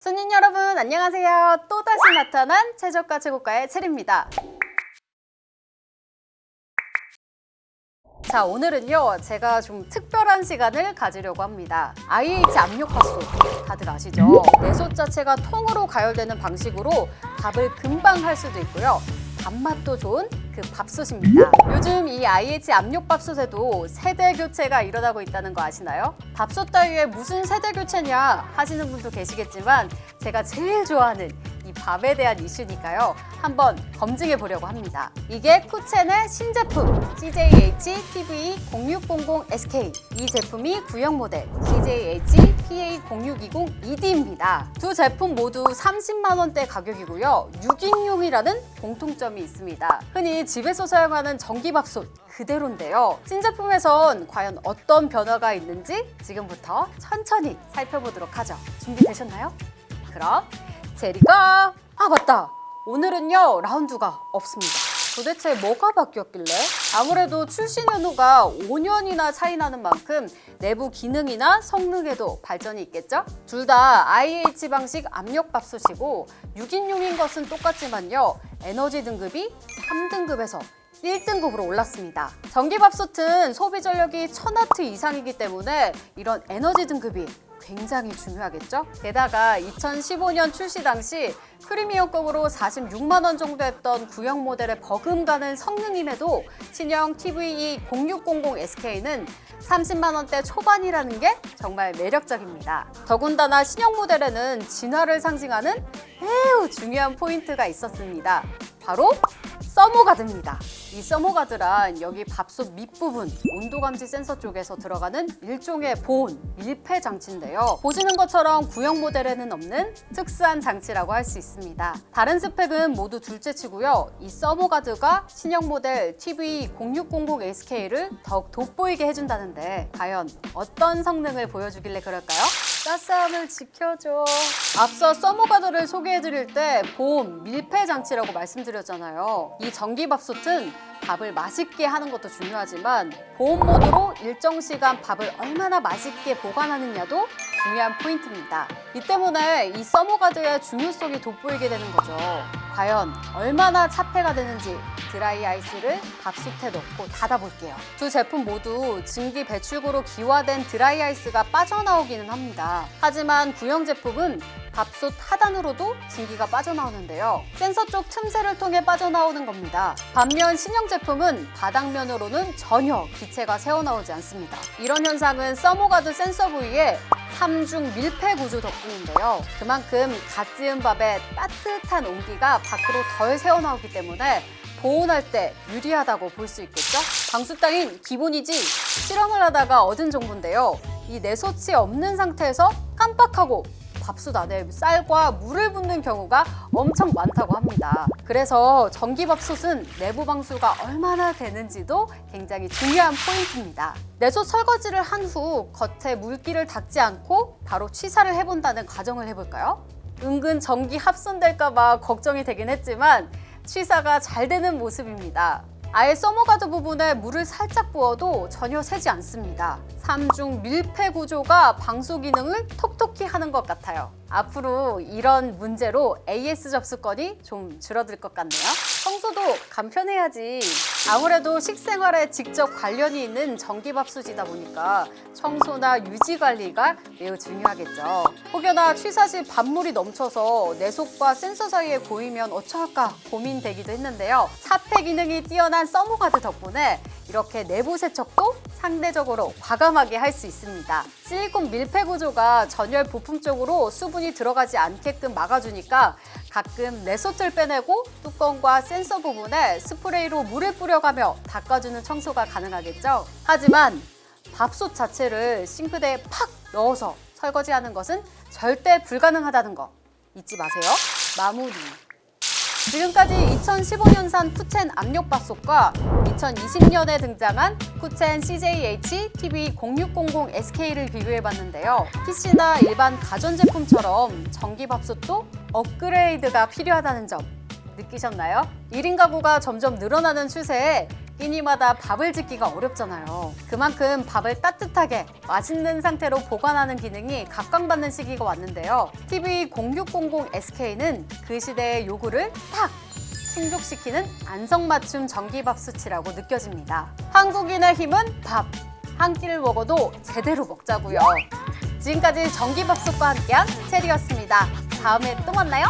손님 여러분 안녕하세요. 또다시 나타난 최저가 최고가의 체리입니다. 자, 오늘은요 제가 좀 특별한 시간을 가지려고 합니다. IH 압력밥솥 다들 아시죠? 내솥 자체가 통으로 가열되는 방식으로 밥을 금방 할 수도 있고요, 밥맛도 좋은 그 밥솥입니다. 요즘 이 IH 압력밥솥에도 세대 교체가 일어나고 있다는 거 아시나요? 밥솥 따위에 무슨 세대 교체냐 하시는 분도 계시겠지만 제가 제일 좋아하는 이 밥에 대한 이슈니까요, 한번 검증해 보려고 합니다. 이게 쿠첸의 신제품 CJH-TVE0600SK, 이 제품이 구형 모델 CJH-PA0620ED입니다. 두 제품 모두 30만 원대 가격이고요, 6인용이라는 공통점이 있습니다. 흔히 집에서 사용하는 전기밥솥 그대로인데요, 신제품에선 과연 어떤 변화가 있는지 지금부터 천천히 살펴보도록 하죠. 준비되셨나요? 그럼 제리가 맞다! 오늘은요 라운드가 없습니다. 도대체 뭐가 바뀌었길래? 아무래도 출시 연도가 5년이나 차이 나는 만큼 내부 기능이나 성능에도 발전이 있겠죠? 둘 다 IH 방식 압력밥솥이고 6인용인 것은 똑같지만요, 에너지 등급이 3등급에서 1등급으로 올랐습니다. 전기밥솥은 소비 전력이 1000W 이상이기 때문에 이런 에너지 등급이 굉장히 중요하겠죠? 게다가 2015년 출시 당시 프리미엄급으로 46만 원 정도 했던 구형 모델의 버금가는 성능임에도 신형 TVE0600SK는 30만 원대 초반이라는 게 정말 매력적입니다. 더군다나 신형 모델에는 진화를 상징하는 매우 중요한 포인트가 있었습니다. 바로 서모가드입니다. 이 서모가드란 여기 밥솥 밑부분 온도 감지 센서 쪽에서 들어가는 일종의 보온, 밀폐 장치인데요. 보시는 것처럼 구형 모델에는 없는 특수한 장치라고 할 수 있습니다. 다른 스펙은 모두 둘째치고요, 이 서모가드가 신형 모델 TVE0600SK를 더욱 돋보이게 해준다는데 과연 어떤 성능을 보여주길래 그럴까요? 따스함을 지켜줘. 앞서 서모가드를 소개해드릴 때 보온, 밀폐 장치라고 말씀드렸잖아요. 이 전기밥솥은 밥을 맛있게 하는 것도 중요하지만 보온 모드로 일정 시간 밥을 얼마나 맛있게 보관하느냐도 중요한 포인트입니다. 이 때문에 이 서모가드의 중요성이 돋보이게 되는 거죠. 과연 얼마나 차폐가 되는지 드라이 아이스를 밥솥에 넣고 닫아볼게요. 두 제품 모두 증기 배출구로 기화된 드라이 아이스가 빠져나오기는 합니다. 하지만 구형 제품은 밥솥 하단으로도 증기가 빠져나오는데요, 센서 쪽 틈새를 통해 빠져나오는 겁니다. 반면 신형 제품은 바닥면으로는 전혀 기체가 새어나오지 않습니다. 이런 현상은 서모가드 센서 부위에 3중 밀폐 구조 덕분인데요, 그만큼 갓 지은 밥에 따뜻한 온기가 밖으로 덜 새어나오기 때문에 보온할 때 유리하다고 볼 수 있겠죠? 방수 따윈 기본이지 실험을 하다가 얻은 정보인데요, 이 내솥이 없는 상태에서 깜빡하고 밥솥 안에 쌀과 물을 붓는 경우가 엄청 많다고 합니다. 그래서 전기밥솥은 내부 방수가 얼마나 되는지도 굉장히 중요한 포인트입니다. 내솥 설거지를 한 후 겉에 물기를 닦지 않고 바로 취사를 해본다는 가정을 해볼까요? 은근 전기 합선될까 봐 걱정이 되긴 했지만 취사가 잘 되는 모습입니다. 아예 서모가드 부분에 물을 살짝 부어도 전혀 새지 않습니다. 3중 밀폐 구조가 방수 기능을 톡톡히 하는 것 같아요. 앞으로 이런 문제로 AS 접수건이 좀 줄어들 것 같네요. 청소도 간편해야지. 아무래도 식생활에 직접 관련이 있는 전기밥솥이다 보니까 청소나 유지 관리가 매우 중요하겠죠. 혹여나 취사 시 밥물이 넘쳐서 내속과 센서 사이에 고이면 어쩔까 고민되기도 했는데요, 차폐 기능이 뛰어난 서모가드 덕분에 이렇게 내부 세척도 상대적으로 과감하게 할 수 있습니다. 실리콘 밀폐 구조가 전열 부품 쪽으로 수분이 들어가지 않게끔 막아주니까 가끔 내솥을 빼내고 뚜껑과 센서 부분에 스프레이로 물을 뿌려가며 닦아주는 청소가 가능하겠죠. 하지만 밥솥 자체를 싱크대에 팍 넣어서 설거지하는 것은 절대 불가능하다는 거 잊지 마세요. 마무리. 지금까지 2015년산 쿠첸 압력밥솥과 2020년에 등장한 쿠첸 CJH-TV0600SK를 비교해봤는데요. PC나 일반 가전제품처럼 전기밥솥도 업그레이드가 필요하다는 점 느끼셨나요? 1인 가구가 점점 늘어나는 추세에 끼니마다 밥을 짓기가 어렵잖아요. 그만큼 밥을 따뜻하게 맛있는 상태로 보관하는 기능이 각광받는 시기가 왔는데요. TV0600SK는 그 시대의 요구를 탁 충족시키는 안성맞춤 전기밥솥이라고 느껴집니다. 한국인의 힘은 밥! 한 끼를 먹어도 제대로 먹자고요. 지금까지 전기밥솥과 함께한 체리였습니다. 다음에 또 만나요.